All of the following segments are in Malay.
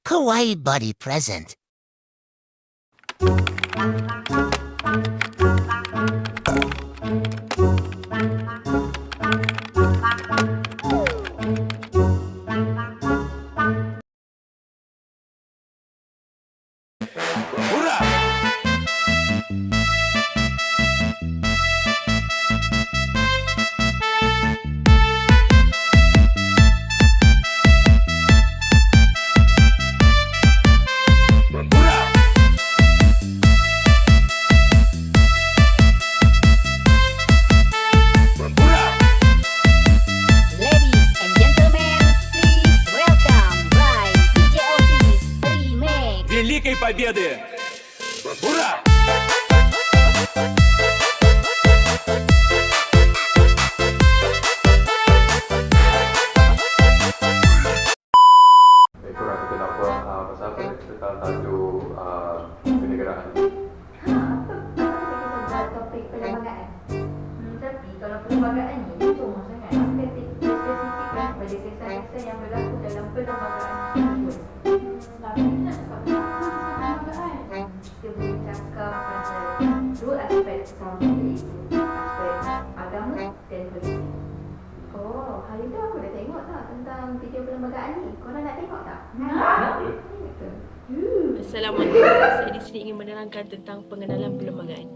Kawaii Buddy present. Hurrah! Hurrah! Hurrah! Ladies and gentlemen, please welcome by DJ Otis Remix. Великой Победы! Ура! Kurang kita dapat pasal apa ni tentang tajuk kenegaraan ni. Kita topik perlembagaan. Tapi kalau perlembagaan ni dia cuma sangat spesifikkan pada kisah-kisah yang berlaku dalam perlembagaan tersebut. Tapi kita nak cakap pasal perlembagaan. Kita boleh cakap pasal dua aspek utama, iaitu aspek agama dan politik. Oh, hari tu aku dah tengok tak tentang video perlembagaan ni. Korang nak tengok tak? Assalamualaikum. Saya di sini ingin menerangkan tentang pengenalan perlembagaan.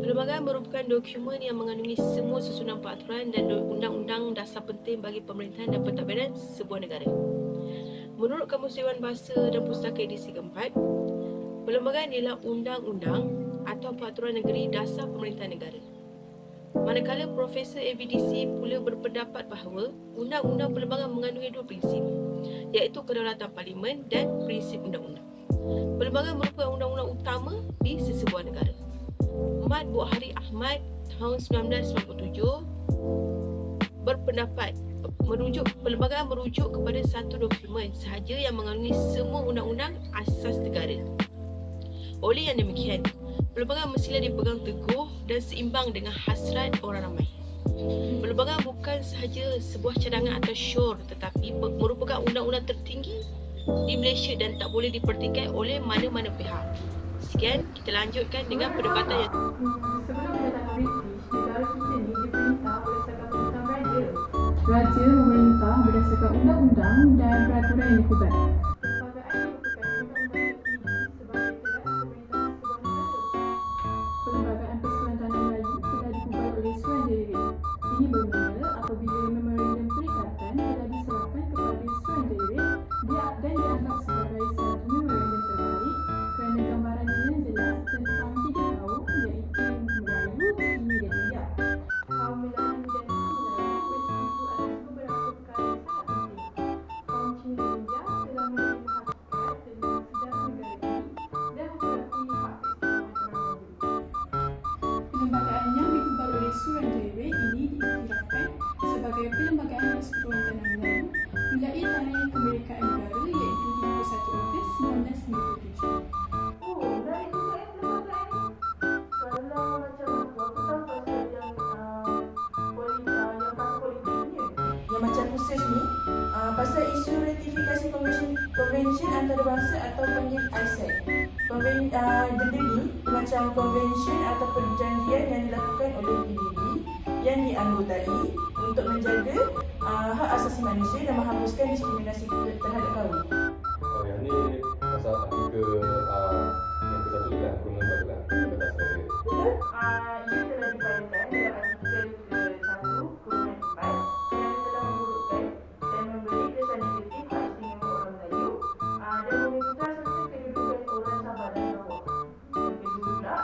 Perlembagaan merupakan dokumen yang mengandungi semua susunan peraturan dan undang-undang dasar penting bagi pemerintahan dan pentadbiran sebuah negara. Menurut Kamus Dewan Bahasa dan Pustaka edisi keempat, perlembagaan ialah undang-undang atau peraturan negeri dasar pemerintahan negara. Manakala Profesor AVDC pula berpendapat bahawa undang-undang perlembagaan mengandungi dua prinsip, iaitu kedaulatan parlimen dan prinsip undang-undang. Perlembagaan merupakan undang-undang utama di sesebuah negara. Mat Bukhari Ahmad tahun 1997 berpendapat perlembagaan merujuk kepada satu dokumen sahaja yang mengandungi semua undang-undang asas negara. Oleh yang demikian, perlembagaan mestilah dipegang teguh dan seimbang dengan hasrat orang ramai. Perlembagaan bukan sahaja sebuah cadangan atau syur, tetapi merupakan undang-undang tertinggi di Malaysia dan tak boleh dipertikai oleh mana-mana pihak. Sekian, kita lanjutkan dengan perdebatan yang Sebelum kedatangan British, negara kita ni diperintah berdasarkan perintah raja. Raja memerintah berdasarkan undang-undang dan peraturan yang dibuat. Perlembagaan merupakan undang-undang tertinggi sebagai keras pemerintahan sebuah negara. Perlembagaan Persekutuan Tanah Melayu telah dibuat oleh Suruhanjaya. Ini bermula apabila memorandum perikatan telah diserahkan kepada Suruhanjaya dan dianggap sebagai satu memorandum terbaik kerana gambarannya yang jelas tentang tiga kaum iaitu Melayu, Cina dan India. Kaum Melayu dan non-Melayu bersetuju atas beberapa perkara yang sangat penting. Kaum Cina dan India telah menerima hakikat tentang sejarah negara ini dan mengakui hak keistimewaan orang Melayu. Perlembagaan yang dibuat oleh Suruhanjaya ini diiktirafkan sebagai Perlembagaan Persekutuan Tanah Melayu mulai tarikh kemerdekaan negara iaitu 21 Ogos 1997. Oh, menarik juga perlembagaan ni. Kalau macam aku tahu pasal yang pasal politik ni. Yang macam khusus ni pasal isu ratifikasi konvensyen antarabangsa atau panggil ISEC. Benda ni macam konvensyen atau perjanjian yang dilakukan oleh PBB yang dianggotai untuk menjaga hak asasi manusia dan menghapuskan diskriminasi terhadap kaum. Oh, yang ni pasal artikel yang ke-1 tu kan, kurungan 1 kan? Batas saya. Betul? Ia telah dipadatkan dalam artikel ke-1 kurungan 4 kerana telah mengurutkan dan memberi kesan negatif hak istimewa orang Melayu dan meminta serta kedudukan orang Sabah dan Sarawak. Yang kedua pula,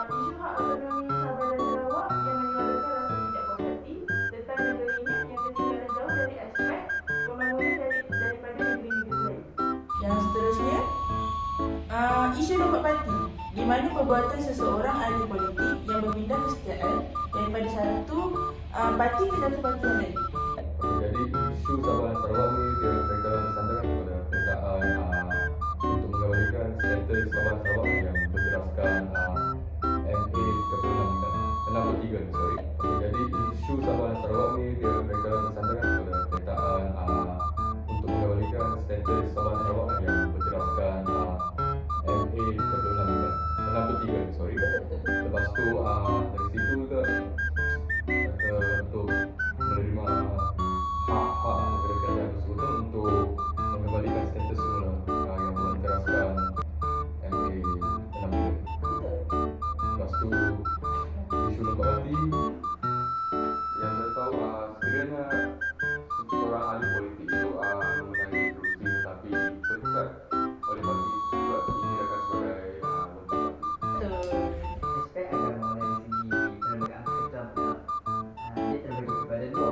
isu hak otonomi Sabah dan Sarawak yang menyuarakan rasa tidak puas hati tentang negaranya yang ketinggalan jauh dari aspek pembangunan daripada negeri-negeri lain. Yang seterusnya, isu nombor parti di mana perbuatan seseorang ahli politik yang berpindah kesetiaan daripada satu parti ke satu parti yang lain. Jadi isu Sabah dan Sarawak ni dia mereka bersandar kepada pernyataan untuk mengembalikan status Sabah dan Sarawak yang berteraskan MA 63 ni, sorry. Jadi isu Sabah dan Sarawak ni dia mereka bersandar kepada pernyataan untuk mengembalikan status Sabah dan Sarawak yang Sebenarnya seorang ahli politik itu mengenai inklusif, tapi berkat oleh parti juga dikirakan sebagai lembaga. Aspek agama dari segi pelembagaan Islam pula dia terbagi kepada dua.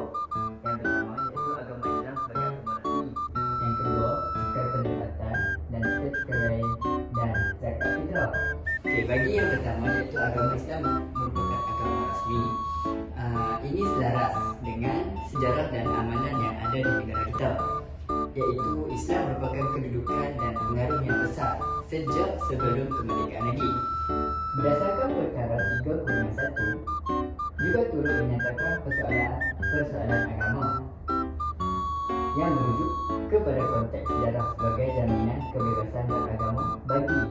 Yang pertama iaitu agama Islam sebagai agama rasmi. Yang kedua cukai pendapatan dan cukai lain dan zakat fitrah. Okey, bagi yang pertama iaitu agama Islam merupakan agama rasmi. Ini selaras dengan sejarah dan amalan yang ada di negara kita, iaitu Islam merupakan kedudukan dan pengaruh yang besar sejak sebelum kemerdekaan negeri. Berdasarkan perkara 3.1 juga turut menyatakan persoalan agama yang merujuk kepada konteks sejarah sebagai jaminan kebebasan beragama bagi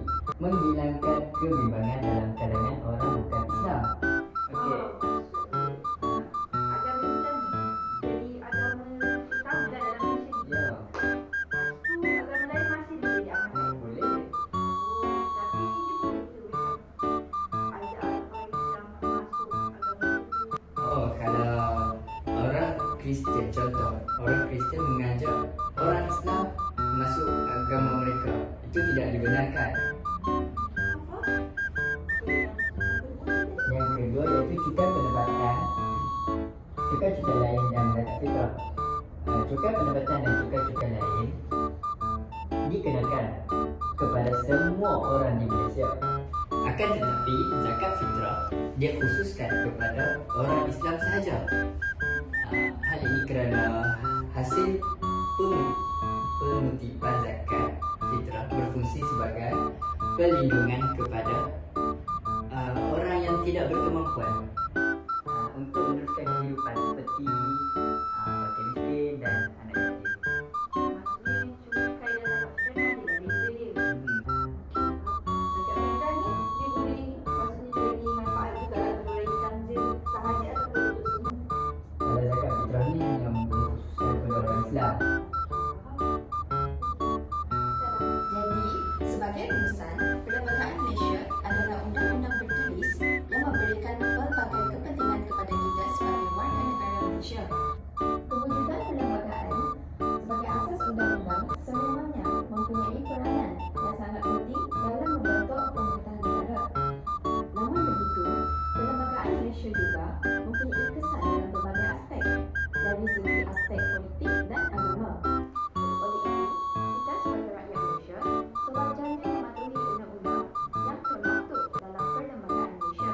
menghilangkan kebimbangan dalam kalangan orang bukan Islam. Okey. Agama Islam jadi agama utama dalam Malaysia. Ya, Tu agama lain masih boleh diamalkan. boleh. Tapi dia boleh tu ajak orang Islam masuk agama itu. Oh, kalau orang Kristian, contoh orang Kristian mengajak orang Islam masuk agama mereka, itu tidak dibenarkan. Yang kedua iaitu cukai pendapatan, cukai lain dan zakat fitrah. Cukai pendapatan dan cukai lain dikenakan kepada semua orang di Malaysia. Akan tetapi zakat fitrah dia khususkan kepada orang Islam sahaja. Hal ini kerana hasil pengutipan zakat fitrah berfungsi sebagai perlindungan kepada orang yang tidak berkemampuan untuk meneruskan kehidupan seperti fakir miskin dan anak yatim. Maksudnya cukai dan zakat fitrah dia dah beza dia. Zakat fitrah ni dia boleh maksudnya jadi manfaat juga untuk orang Islam je sahaja ataupun untuk semua. Kalau zakat fitrah ni yang berkhususkan kepada orang Islam. Jadi, sebagai rumusan, Perlembagaan Malaysia adalah undang-undang bertulis yang memberikan pelbagai kepentingan kepada kita sebagai warga negara Malaysia. Kewujudan perlembagaan sebagai asas undang-undang sememangnya mempunyai peranan yang sangat penting dalam membentuk pemerintahan negara. Namun begitu, perlembagaan Malaysia juga mempunyai kesan dalam berbagai aspek, dari segi aspek politik dan agama. Oleh itu, kita sebagai rakyat Malaysia sewajarnya mematuhi undang-undang yang termaktub dalam perlembagaan Malaysia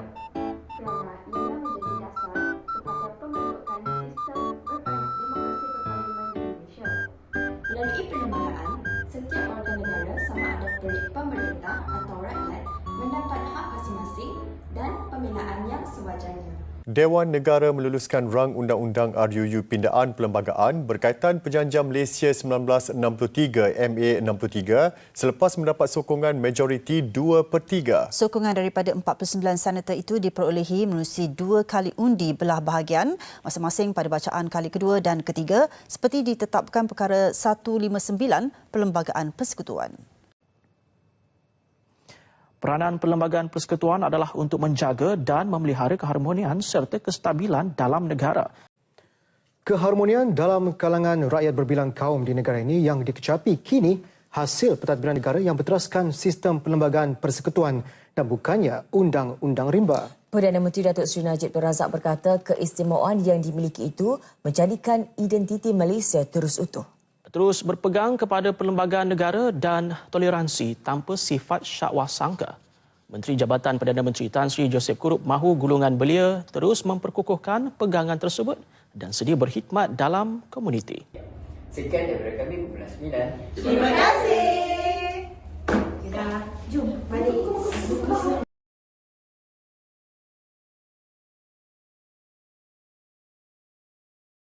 kerana ia menjadi dasar kepada pembentukan sistem demokrasi berparlimen di Malaysia. Melalui perlembagaan, setiap warga negara sama ada pemerintah atau rakyat mendapat hak masing-masing dan pembinaan yang sewajarnya. Dewan Negara meluluskan rang Undang-Undang RUU Pindaan Perlembagaan berkaitan Perjanjian Malaysia 1963 MA 63 selepas mendapat sokongan majoriti 2/3. Sokongan daripada 49 senator itu diperolehi menerusi 2 kali undi belah bahagian masing-masing pada bacaan kali kedua dan ketiga seperti ditetapkan perkara 159 Perlembagaan Persekutuan. Peranan Perlembagaan Persekutuan adalah untuk menjaga dan memelihara keharmonian serta kestabilan dalam negara. Keharmonian dalam kalangan rakyat berbilang kaum di negara ini yang dikecapi kini hasil pentadbiran negara yang berteraskan sistem perlembagaan persekutuan dan bukannya undang-undang rimba. Perdana Menteri Datuk Seri Najib Tun Razak berkata keistimewaan yang dimiliki itu menjadikan identiti Malaysia terus utuh. Terus berpegang kepada perlembagaan negara dan toleransi tanpa sifat syakwa sangka. Menteri Jabatan Perdana Menteri Tan Sri Joseph Kurup mahu golongan belia terus memperkukuhkan pegangan tersebut dan sedia berkhidmat dalam komuniti. Sekian daripada kami, Kumpulan 9. Terima kasih.